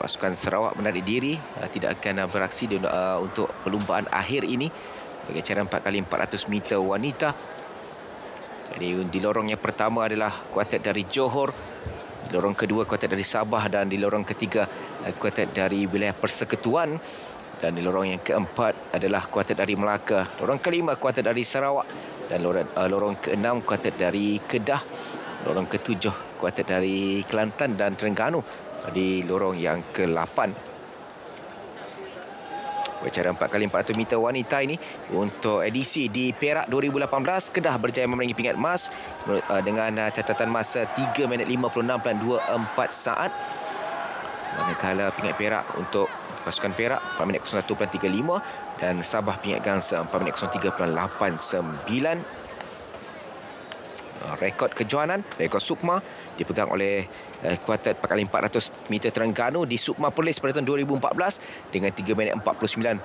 pasukan Sarawak menarik diri, tidak akan beraksi untuk perlumbaan akhir ini bagi acara 4x400 meter wanita. Jadi di lorong yang pertama adalah kuartet dari Johor, di lorong kedua kuartet dari Sabah, dan di lorong ketiga kuartet dari wilayah Persekutuan, dan di lorong yang keempat adalah kuartet dari Melaka, lorong kelima kuartet dari Sarawak, dan lorong keenam kuartet dari Kedah, lorong ketujuh kuartet dari Kelantan dan Terengganu di lorong yang ke-8. Acara 4x400 meter wanita ini untuk edisi di Perak 2018, Kedah berjaya memenangi pingat emas dengan catatan masa 3 minit 56.24 saat. Manakala pingat perak untuk pasukan Perak 4 minit 01.35 dan Sabah pingat gangsa 4 minit 03.89. Rekod kejohanan, rekod Sukma dipegang oleh kuartet 4x400 meter Terengganu di Sukma Perlis pada tahun 2014 dengan 3 minit 49.45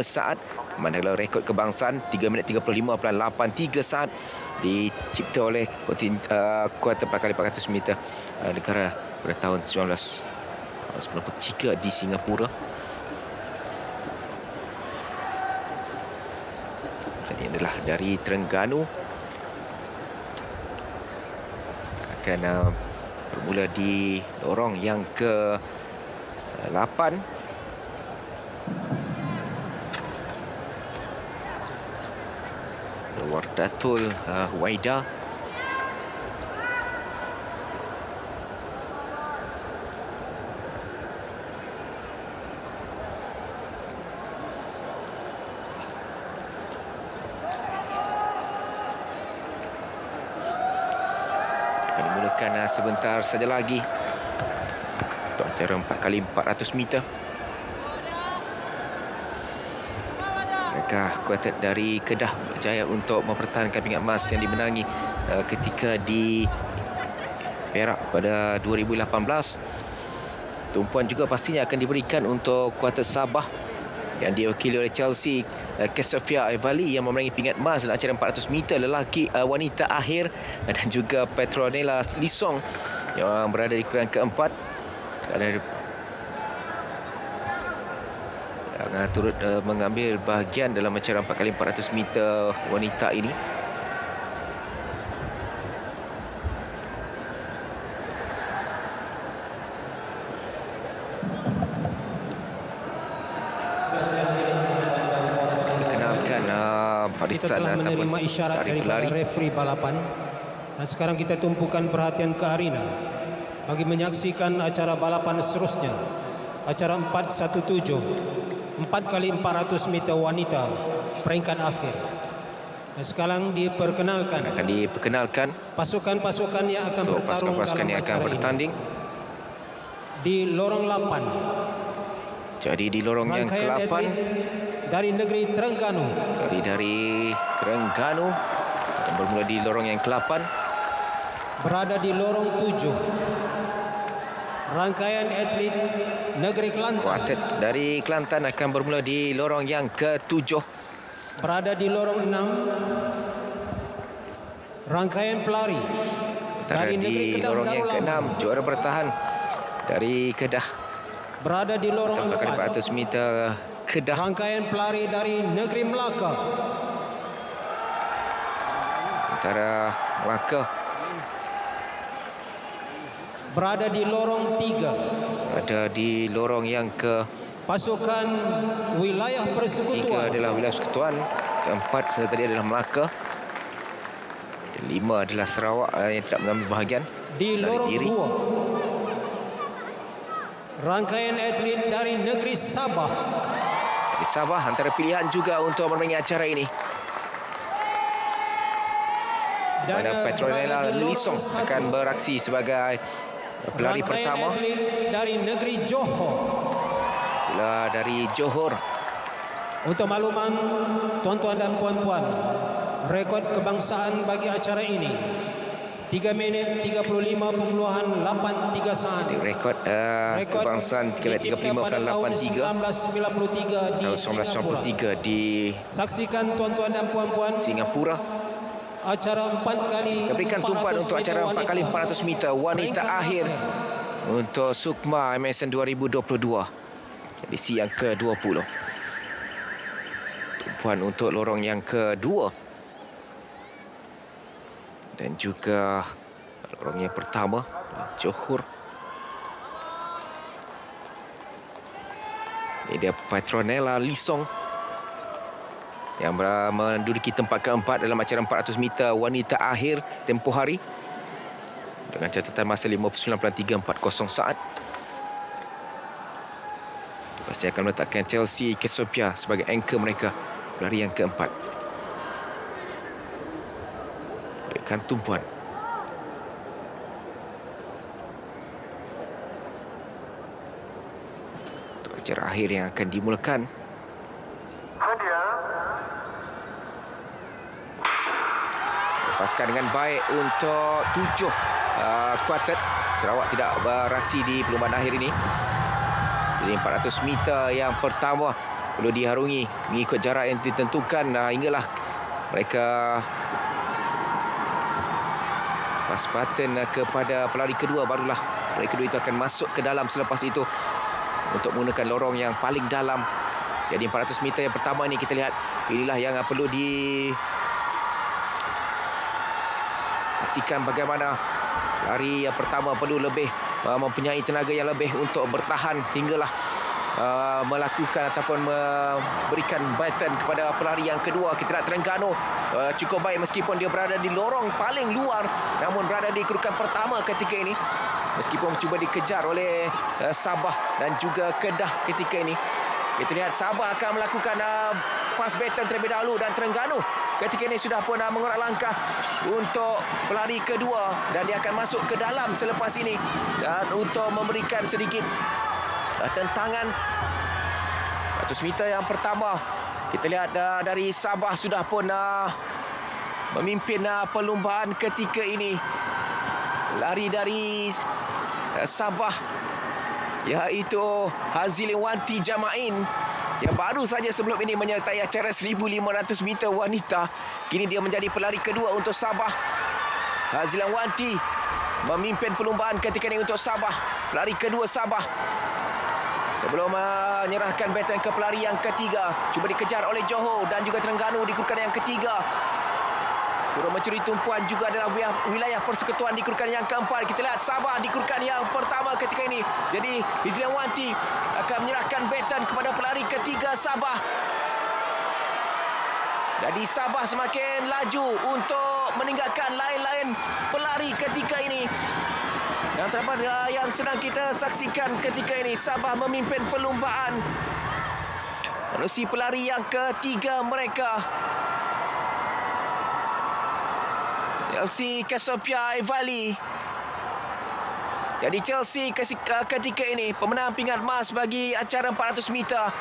saat. Manakala rekod kebangsaan 3 minit 35.83 saat dicipta oleh kuartet 4x400 meter negara pada tahun 1993 di Singapura. Tadi adalah dari Terengganu. Akan bermula di lorong yang ke-8. Wardatul Huwaida. Dimulakan sebentar saja lagi untuk acara 4x400 meter. Mereka kuartet dari Kedah berjaya untuk mempertahankan pingat emas yang dimenangi ketika di Perak pada 2018. Tumpuan juga pastinya akan diberikan untuk kuartet Sabah yang diwakili oleh Chelsea Kesofia Evali yang memenangi pingat emas dalam acara 400 meter lelaki wanita akhir, dan juga Petronella Lisong yang berada di kuliah keempat yang turut mengambil bahagian dalam acara 4x400 meter wanita ini. Kita telah menerima isyarat daripada referi balapan, dan sekarang kita tumpukan perhatian ke arena bagi menyaksikan acara balapan seterusnya, acara 417 4x400 meter wanita peringkat akhir. Dan sekarang diperkenalkan pasukan-pasukan yang akan bertarung dalam acara ini. Di lorong 8. Jadi di lorong yang ke-8 dari negeri Terengganu. Dari Terengganu akan bermula di lorong yang ke-8. Berada di lorong 7. Rangkaian atlet negeri Kelantan. Kuartet dari Kelantan akan bermula di lorong yang ke-7. Berada di lorong 6. Rangkaian pelari dari negeri Kedah lorong yang ke-6, juara bertahan dari Kedah. Berada di lorong 4x400 meter Kedah. Rangkaian pelari dari negeri Melaka. Antara Melaka. Berada di lorong 3. Ada di lorong yang ke pasukan wilayah Persekutuan. 3 adalah wilayah Persekutuan. Keempat sebenarnya tadi adalah Melaka. Dan 5 adalah Sarawak yang tidak mengambil bahagian. Di lorong 2. Rangkaian atlet dari negeri Sabah. Dari Sabah antara pilihan juga untuk memenangi acara ini. Dan Petronella Lisong akan beraksi sebagai pelari pertama. Dari negeri Johor. Pula dari Johor. Untuk makluman tuan-tuan dan puan-puan, rekod kebangsaan bagi acara ini 3 minit 35.83 saat. Rekod kebangsaan 3 minit 35.83 tahun 1993 di saksikan tuan-tuan dan puan-puan Singapura. Acara 4x400 Berikan tumpuan untuk acara 4x400 meter wanita akhir untuk Sukma MSN 2022. Edisi yang ke-20. Tumpuan untuk lorong yang kedua. Dan juga lorong yang pertama, Johor. Ini dia Petronella Lisong yang menduduki tempat keempat dalam acara 400 meter wanita akhir tempoh hari dengan catatan masa 59.340 saat. Pasti akan meletakkan Chelsea Kesopia sebagai anchor mereka pelari yang keempat. Berikan tumpuan. Untuk acara akhir yang akan dimulakan. Lepaskan dengan baik untuk 7 kuartet. Sarawak tidak beraksi di perlumbaan akhir ini. Jadi 400 meter yang pertama perlu diharungi mengikut jarak yang ditentukan. Hinggalah mereka pas button kepada pelari kedua, barulah pelari kedua itu akan masuk ke dalam selepas itu untuk menggunakan lorong yang paling dalam. Jadi 400 meter yang pertama ini kita lihat inilah yang perlu saksikan bagaimana lari yang pertama perlu lebih mempunyai tenaga yang lebih untuk bertahan hinggalah melakukan ataupun memberikan baton kepada pelari yang kedua. Kita lihat Terengganu cukup baik meskipun dia berada di lorong paling luar, namun berada di kedudukan pertama ketika ini meskipun cuba dikejar oleh Sabah dan juga Kedah ketika ini. Kita lihat Sabah akan melakukan pass baton terlebih dahulu dan Terengganu ketika ini sudah pun mengorak langkah untuk pelari kedua dan dia akan masuk ke dalam selepas ini dan untuk memberikan sedikit tentangan. 100 meter yang pertama kita lihat dari Sabah sudah pun memimpin perlumbaan ketika ini. Lari dari Sabah iaitu Hazilin Wanti Jamain yang baru saja sebelum ini menyertai acara 1,500 meter wanita. Kini dia menjadi pelari kedua untuk Sabah. Hazilin Wanti memimpin perlumbaan ketika ini untuk Sabah. Pelari kedua Sabah. Sebelum menyerahkan baton ke pelari yang ketiga. Cuba dikejar oleh Johor dan juga Terengganu di kedudukan yang ketiga. Turut mencuri tumpuan juga adalah wilayah persekutuan di kedudukan yang keempat. Kita lihat Sabah di kedudukan yang pertama ketika ini. Jadi Hazilin Wanti akan menyerahkan baton kepada pelari ketiga Sabah. Jadi Sabah semakin laju untuk meninggalkan lain-lain pelari ketika ini. Dan terdapat yang sedang kita saksikan ketika ini, Sabah memimpin perlumbaan. Menerusi pelari yang ketiga mereka, Chelsea Kesopia Evali. Jadi Chelsea ketika ini pemenang pingat emas bagi acara 400 meter.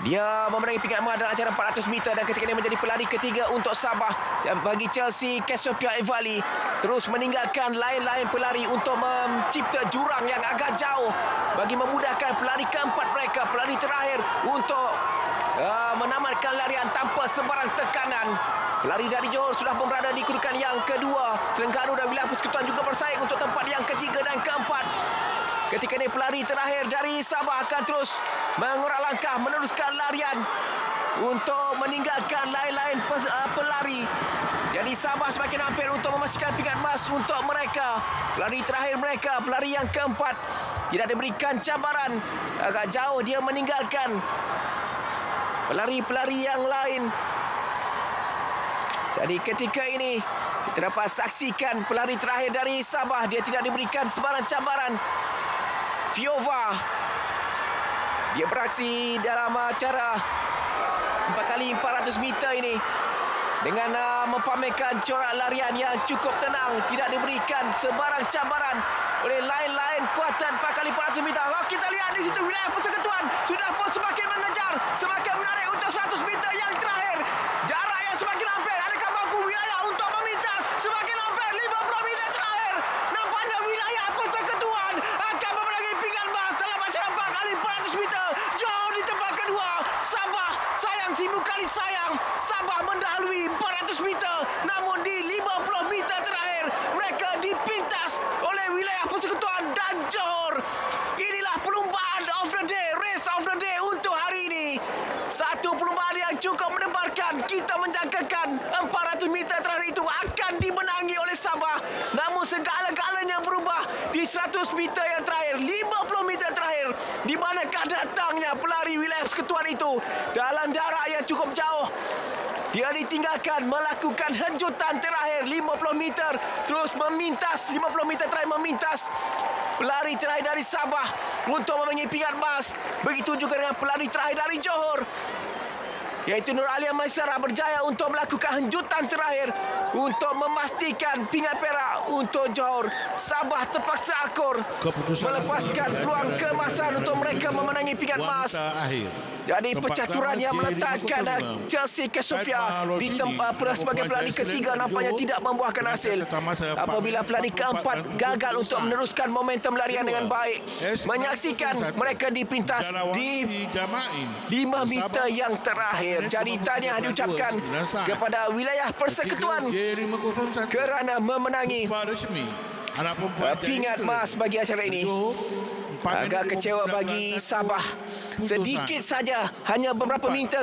Dia memenangi pingat emas dalam acara 400 meter dan ketika ini menjadi pelari ketiga untuk Sabah. Dan bagi Chelsea Kesopia Evali terus meninggalkan lain-lain pelari untuk mencipta jurang yang agak jauh bagi memudahkan pelari keempat mereka, pelari terakhir untuk menamatkan larian tanpa sebarang tekanan. Pelari dari Johor sudah pun berada di kedudukan yang kedua. Terengganu dan wilayah persekutuan juga bersaing untuk tempat yang ketiga dan keempat. Ketika ini pelari terakhir dari Sabah akan terus mengorak langkah meneruskan larian untuk meninggalkan lain-lain pelari. Jadi Sabah semakin hampir untuk memastikan pingat emas untuk mereka. Pelari terakhir mereka, pelari yang keempat, tidak diberikan cabaran. Agak jauh dia meninggalkan pelari-pelari yang lain. Jadi ketika ini kita dapat saksikan pelari terakhir dari Sabah. Dia tidak diberikan sebarang cabaran. Fiova, dia beraksi dalam acara 4x400 meter ini dengan mempamerkan corak larian yang cukup tenang. Tidak diberikan sebarang cabaran oleh lain-lain kuatan 4x400 meter. Kita lihat di situ wilayah persekutuan sudah pun semakin mengejar, semakin menarik untuk 100 meter yang terakhir. Jarak yang semakin hampir. Adakah mampu wilayah untuk memintas? Semakin hampir 50 meter terakhir. Nampaknya wilayah persekutuan akan memenangi pingat emas dalam acara 4x400 meter. Johor di tempat kedua. Sabah sayang sibuk kali sayang. Sabah mendahului 400 meter. Namun di 50 meter terakhir mereka dipintas oleh wilayah meter yang terakhir, 50 meter terakhir. Di manakah datangnya pelari wilayah persekutuan itu dalam jarak yang cukup jauh. Dia ditinggalkan melakukan henjutan terakhir 50 meter. Terus memintas 50 meter terakhir memintas. Pelari terakhir dari Sabah untuk memenangi pingat emas. Begitu juga dengan pelari terakhir dari Johor, iaitu Nur Alia Maisara, berjaya untuk melakukan henjutan terakhir untuk memastikan pingat perak untuk Johor. Sabah terpaksa akur melepaskan peluang keemasan untuk mereka memenangi pingat emas. Jadi percaturan yang meletakkan Chelsea Kesofia di tempat sebagai pelari ketiga nampaknya tidak membuahkan hasil. Apabila pelari keempat gagal untuk meneruskan momentum larian dengan baik, menyaksikan mereka dipintas di 5 meter yang terakhir. Jadi tahniah diucapkan kepada wilayah persekutuan kerana memenangi pingat emas bagi acara ini. Agak kecewa bagi Sabah. Sedikit saja, hanya beberapa meter